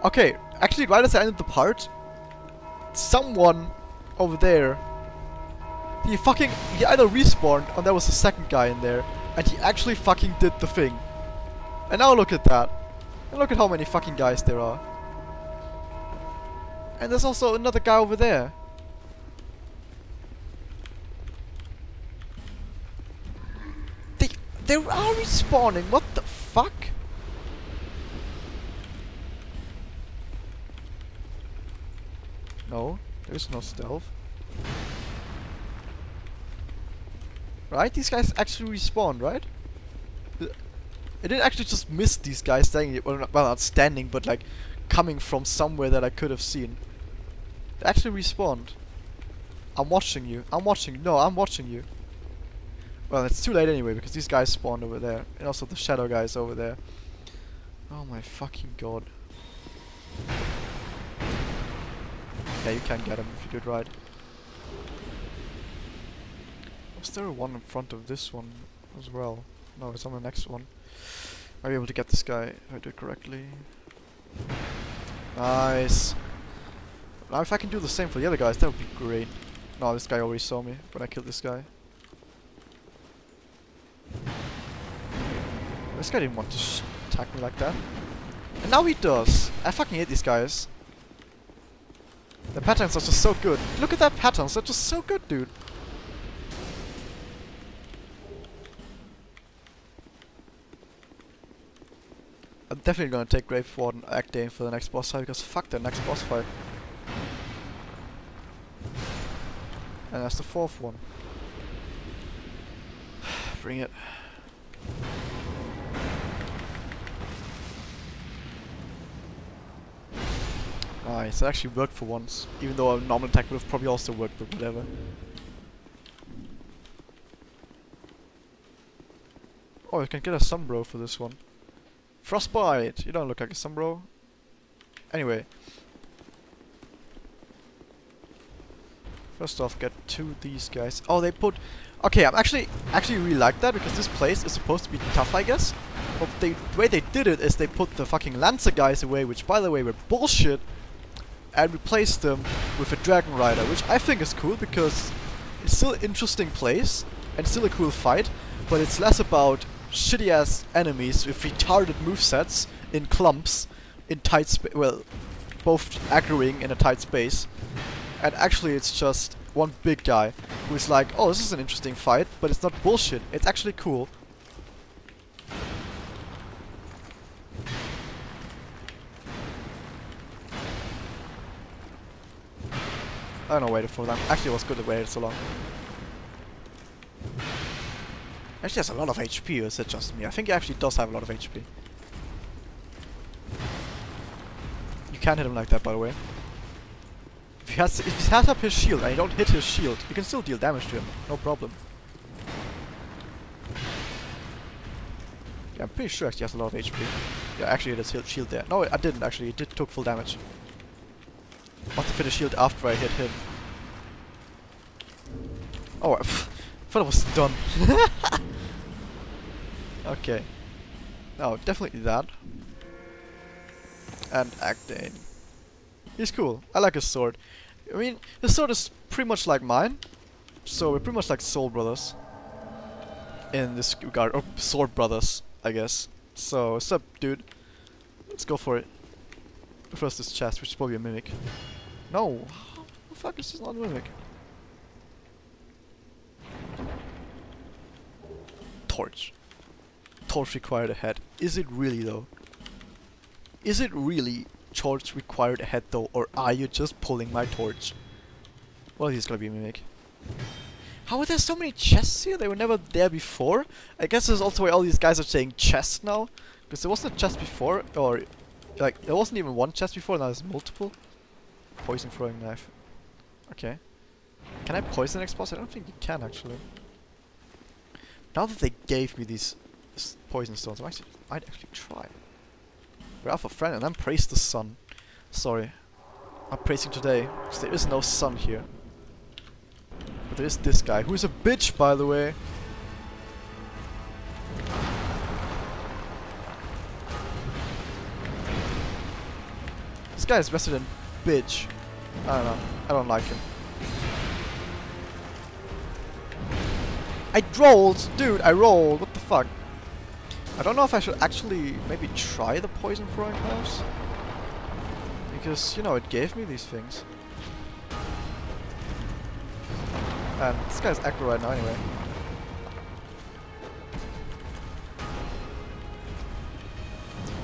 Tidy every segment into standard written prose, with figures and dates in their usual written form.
Okay, actually right as I ended the part, someone over there, he either respawned or there was a second guy in there, and he actually fucking did the thing. And now look at that. And look at how many fucking guys there are. And there's also another guy over there. They are respawning, what the fuck? No, there is no stealth. Right? These guys actually respawned, right? I didn't actually just miss these guys standing, well not standing, but like coming from somewhere that I could have seen. They actually respawned. I'm watching you. I'm watching. No, I'm watching you. Well, it's too late anyway because these guys spawned over there, and also the shadow guys over there. Oh my fucking god. Yeah, you can get him if you do it right. Was there one in front of this one as well? No, it's on the next one. I'll be able to get this guy if I do it correctly. Nice. Now if I can do the same for the other guys, that would be great. No, this guy already saw me when I killed this guy. This guy didn't want to attack me like that. And now he does. I fucking hate these guys. The patterns are just so good. Look at that patterns, they're just so good, dude. I'm definitely gonna take Grave Warden Actane for the next boss fight because fuck the next boss fight. And that's the fourth one. Bring it. Nice, it actually worked for once. Even though a normal attack would have probably also worked, but whatever. Oh, you can get a Sombro for this one. Frostbite! You don't look like a Sombro. Anyway. First off, get to these guys. Oh, they put... Okay, I'm actually really like that because this place is supposed to be tough, I guess. But the way they did it is they put the fucking Lancer guys away, which by the way were bullshit, and replaced them with a Dragon Rider, which I think is cool because it's still an interesting place and still a cool fight, but it's less about shitty ass enemies with retarded movesets in clumps in tight space, well, both aggroing in a tight space, and actually it's just one big guy who's like, oh, this is an interesting fight, but it's not bullshit, it's actually cool. I don't know, waited for them. Actually, it was good to wait so long. Actually has a lot of HP, or is it just me? I think he actually does have a lot of HP. You can't hit him like that, by the way. If he has up his shield and you don't hit his shield, you can still deal damage to him, no problem. Yeah, I'm pretty sure actually has a lot of HP. Yeah, actually it has shield there. No, I didn't actually, it took full damage. Must have hit a shield after I hit him. Oh, I thought it was done. Okay. No, definitely that. And Actane. He's cool. I like his sword. I mean, his sword is pretty much like mine. So we're pretty much like soul brothers. In this regard. Or sword brothers, I guess. So, what's up, dude? Let's go for it. First this chest, which is probably a mimic. No! How the fuck is this not a mimic? Torch. Torch required a head. Is it really though? Is it really torch required a head though, or are you just pulling my torch? Well, he's gonna be a mimic. How are there so many chests here? They were never there before? I guess there's also why all these guys are saying chest now. Because there wasn't a chest before, or like there wasn't even one chest before, now there's multiple. Poison throwing knife. Okay. Can I poison the next boss? I don't think you can actually. Now that they gave me these poison stones, I might actually try. We're Alpha Friend and then praise the sun. Sorry. I'm praising today, because there is no sun here. But there is this guy, who is a bitch by the way. This guy is resident bitch. I don't know. I don't like him. I rolled! Dude, I rolled! What the fuck? I don't know if I should actually maybe try the poison throwing knives. Because, you know, it gave me these things. And this guy's aggro right now anyway.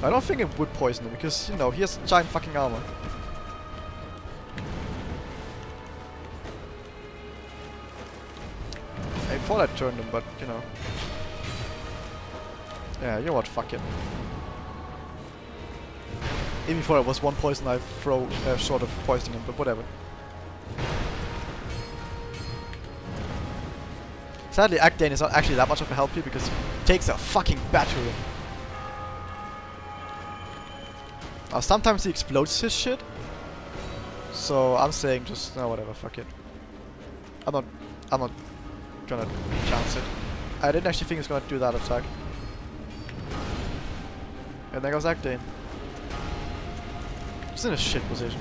I don't think it would poison him because, you know, he has giant fucking armor. I thought I turned him, but, you know. Yeah, you know what, fuck it. Even before it was one poison, I throw short of poisoning him, but whatever. Sadly, Agdane is not actually that much of a help here because he takes a fucking battery. Now, sometimes he explodes his shit. So I'm saying just no, whatever, fuck it. I'm not gonna chance it. I didn't actually think he was gonna do that attack. And there goes Agdane. He's in a shit position.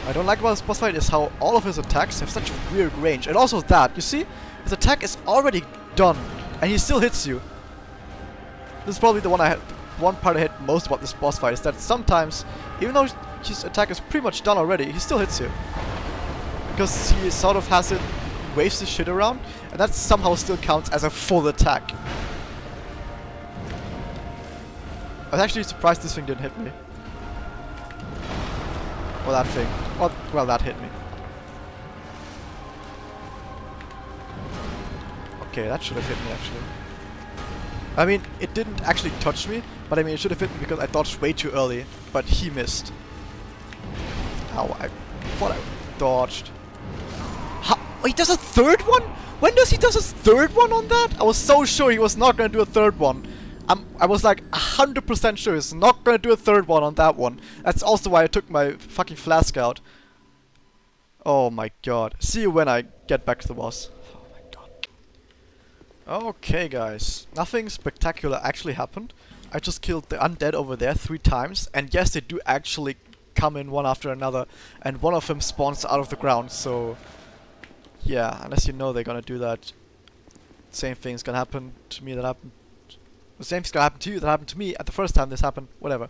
I don't like about this boss fight is how all of his attacks have such a weird range. And also that, you see? His attack is already done. And he still hits you. This is probably the one part I hate most about this boss fight is that sometimes, even though his attack is pretty much done already, he still hits you. Because he sort of has it, waves his shit around, and that somehow still counts as a full attack. I was actually surprised this thing didn't hit me. Or that thing. Well, that hit me. Okay, that should have hit me actually. I mean, it didn't actually touch me, but I mean, it should have hit me because I dodged way too early, but he missed. Ow, I thought I dodged. How? Oh, he does a third one? When does he does a third one on that? I was so sure he was not going to do a third one. I was like 100% sure he's not going to do a third one on that one. That's also why I took my fucking flask out. Oh my god. See you when I get back to the boss. Oh my god. Okay guys. Nothing spectacular actually happened. I just killed the undead over there 3 times. And yes, they do actually come in one after another. And one of them spawns out of the ground. So yeah, unless you know they're gonna do that. Same thing's gonna happen to me that happened. The same thing's gonna happen to you that happened to me at the first time this happened, whatever.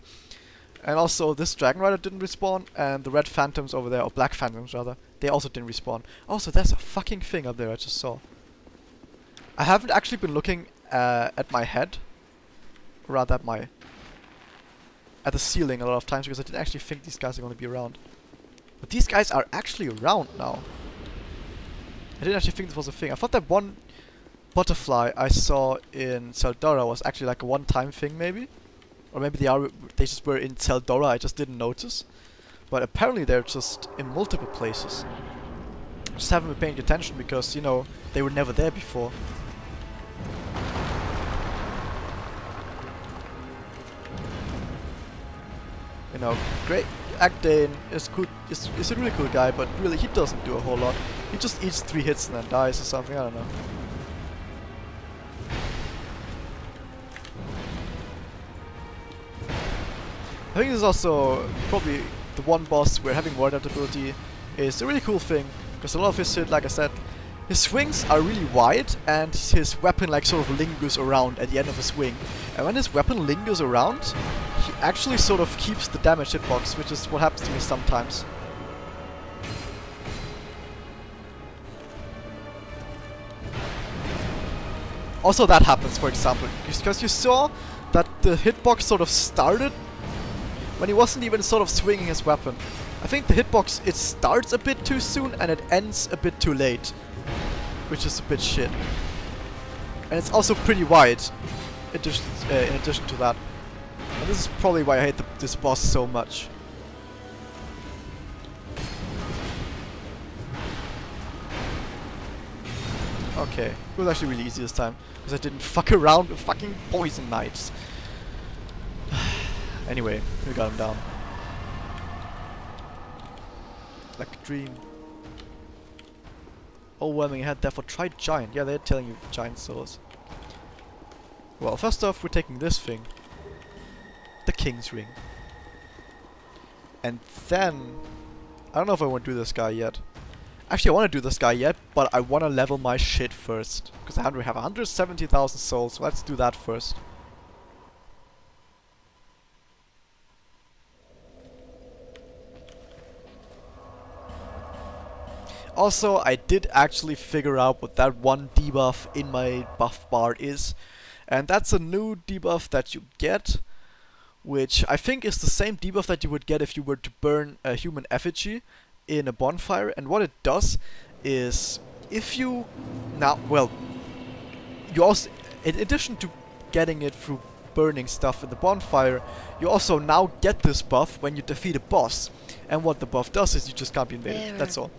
And also this Dragon Rider didn't respawn, and the Red Phantoms over there, or Black Phantoms rather, they also didn't respawn. Also, there's a fucking thing up there I just saw. I haven't actually been looking at my head, or rather at the ceiling a lot of times because I didn't actually think these guys are gonna be around. But these guys are actually around now. I didn't actually think this was a thing. I thought that one butterfly I saw in Seldora was actually like a one-time thing, maybe, or maybe they just were in Seldora. I just didn't notice, but apparently they're just in multiple places. I just haven't been paying attention because, you know, they were never there before. You know, great. Agdane is good. Is a really cool guy, but really he doesn't do a whole lot. He just eats 3 hits and then dies or something. I don't know. I think this is also probably the one boss where having ward adaptability is a really cool thing, because a lot of his shit, like I said, his swings are really wide and his weapon like sort of lingers around at the end of his swing. And when his weapon lingers around, he actually sort of keeps the damage hitbox, which is what happens to me sometimes. Also that happens, for example, because you saw that the hitbox sort of started when he wasn't even sort of swinging his weapon. I think the hitbox, it starts a bit too soon and it ends a bit too late, which is a bit shit. And it's also pretty wide, in addition to that. And this is probably why I hate this boss so much. Okay, it was actually really easy this time, because I didn't fuck around with fucking poison knives. Anyway, we got him down. Like a dream. Overwhelming ahead, therefore try giant. Yeah, they're telling you giant souls. Well, first off, we're taking this thing. The King's Ring. And then... I don't know if I want to do this guy yet. Actually, I want to do this guy yet, but I want to level my shit first. Because I have 170,000 souls, so let's do that first. Also, I did actually figure out what that one debuff in my buff bar is. And that's a new debuff that you get, which I think is the same debuff that you would get if you were to burn a human effigy in a bonfire. And what it does is, if you... Now, well, you also, in addition to getting it through burning stuff in the bonfire, you also now get this buff when you defeat a boss. And what the buff does is you just can't be invaded, that's all.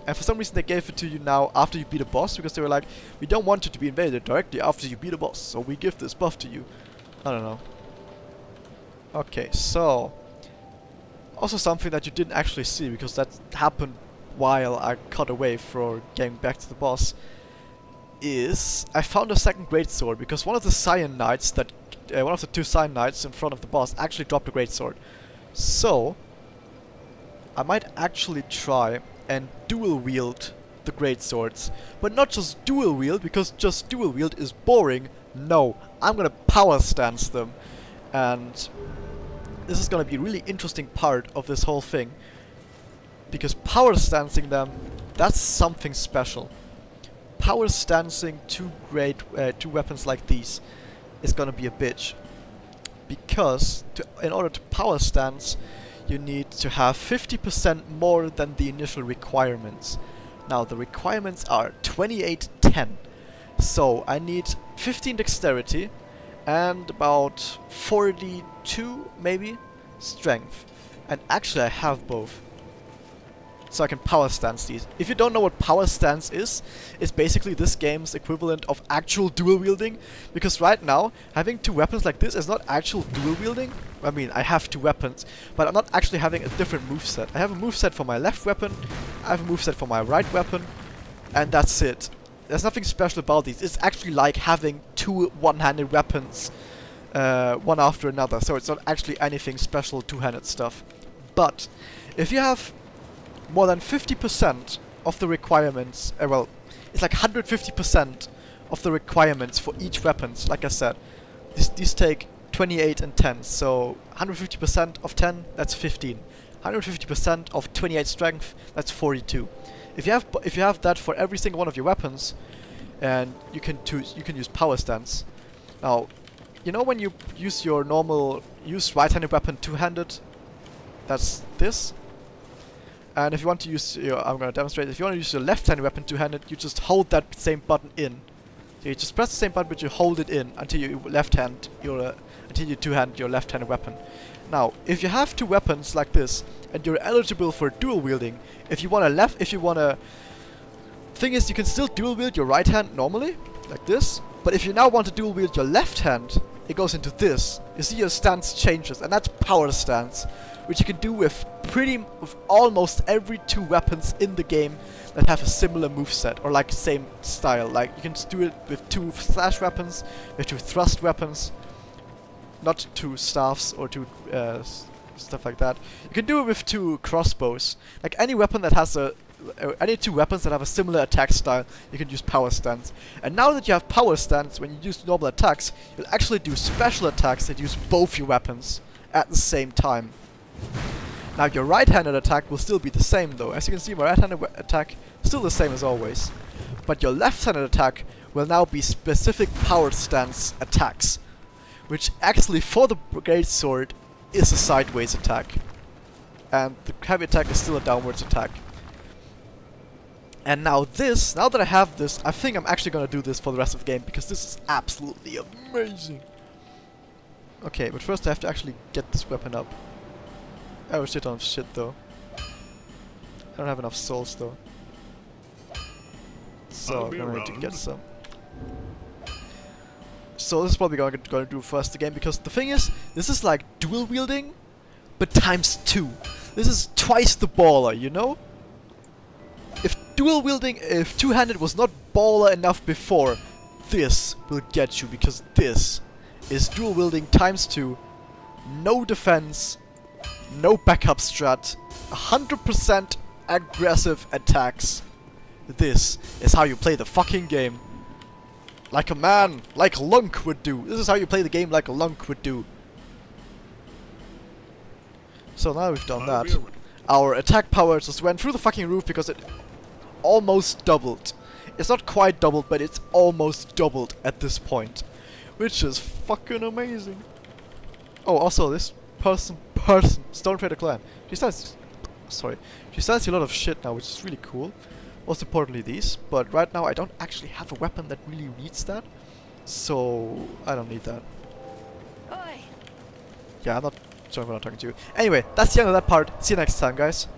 And for some reason they gave it to you now after you beat a boss, because they were like, we don't want you to be invaded directly after you beat a boss, so we give this buff to you. I don't know. Okay, so... Also something that you didn't actually see, because that happened while I cut away for getting back to the boss, is I found a second greatsword, because one of the Cyan Knights that... one of the two Cyan Knights in front of the boss actually dropped a greatsword. So... I might actually try and dual wield the great swords, but not just dual wield, because just dual wield is boring. No, I'm gonna power stance them, and this is gonna be a really interesting part of this whole thing, because power stancing them, that's something special. Power stancing two weapons like these is gonna be a bitch, because in order to power stance, you need to have 50% more than the initial requirements. Now the requirements are 28-10. So I need 15 dexterity and about 42 maybe strength. And actually I have both. So I can power stance these. If you don't know what power stance is, it's basically this game's equivalent of actual dual wielding. Because right now, having two weapons like this is not actual dual wielding. I mean, I have two weapons, but I'm not actually having a different moveset. I have a moveset for my left weapon, I have a moveset for my right weapon, and that's it. There's nothing special about these. It's actually like having two one-handed weapons, one after another. So it's not actually anything special two-handed stuff. But if you have more than 50% of the requirements, well, it's like 150% of the requirements for each weapons, like I said. These take 28 and 10, so 150% of 10, that's 15. 150% of 28 strength, that's 42. If you have that for every single one of your weapons, and you can use power stance. Now, you know when you use your normal right-handed weapon two-handed, that's this. And if you want to use your, I'm gonna demonstrate. If you want to use your left-handed weapon two-handed, you just hold that same button in. So you just press the same button, but you hold it in until you until you two-hand your left-handed weapon. Now, if you have two weapons like this and you're eligible for dual wielding, if you wanna, thing is, you can still dual wield your right hand normally, like this. But if you now want to dual wield your left hand, it goes into this. You see your stance changes, and that's power stance, which you can do with almost every two weapons in the game that have a similar moveset, or like same style. Like you can do it with two slash weapons, with two thrust weapons, not two staffs or two stuff like that. You can do it with two crossbows. Like any weapon that has any two weapons that have a similar attack style, you can use power stance. And now that you have power stance, when you use normal attacks, you'll actually do special attacks that use both your weapons at the same time. Now your right-handed attack will still be the same though. As you can see, my right-handed attack is still the same as always. But your left-handed attack will now be specific power stance attacks, which actually for the Brigade Sword is a sideways attack. And the heavy attack is still a downwards attack. And now that I have this, I think I'm actually gonna do this for the rest of the game, because this is absolutely amazing. Okay, but first I have to actually get this weapon up. Oh shit on shit though. I don't have enough souls though. So I'm gonna need to get some. So this is probably gonna do first again, because the thing is, this is like dual wielding, but times 2. This is twice the baller, you know? If dual wielding, if two-handed was not baller enough before, this will get you, because this is dual wielding ×2. No defense, no backup strat, 100% aggressive attacks. This is how you play the fucking game. Like a man, like Lunk would do. This is how you play the game like a Lunk would do. So now we've done that. Our attack power just went through the fucking roof because it almost doubled. It's not quite doubled, but it's almost doubled at this point. Which is fucking amazing. Oh, also this person, Stonetrader Clan. She sells you a lot of shit now, which is really cool. Most importantly these, but right now I don't actually have a weapon that really needs that. So, I don't need that. Oi. Yeah, I'm not sure if I'm not talking to you. Anyway, that's the end of that part. See you next time, guys.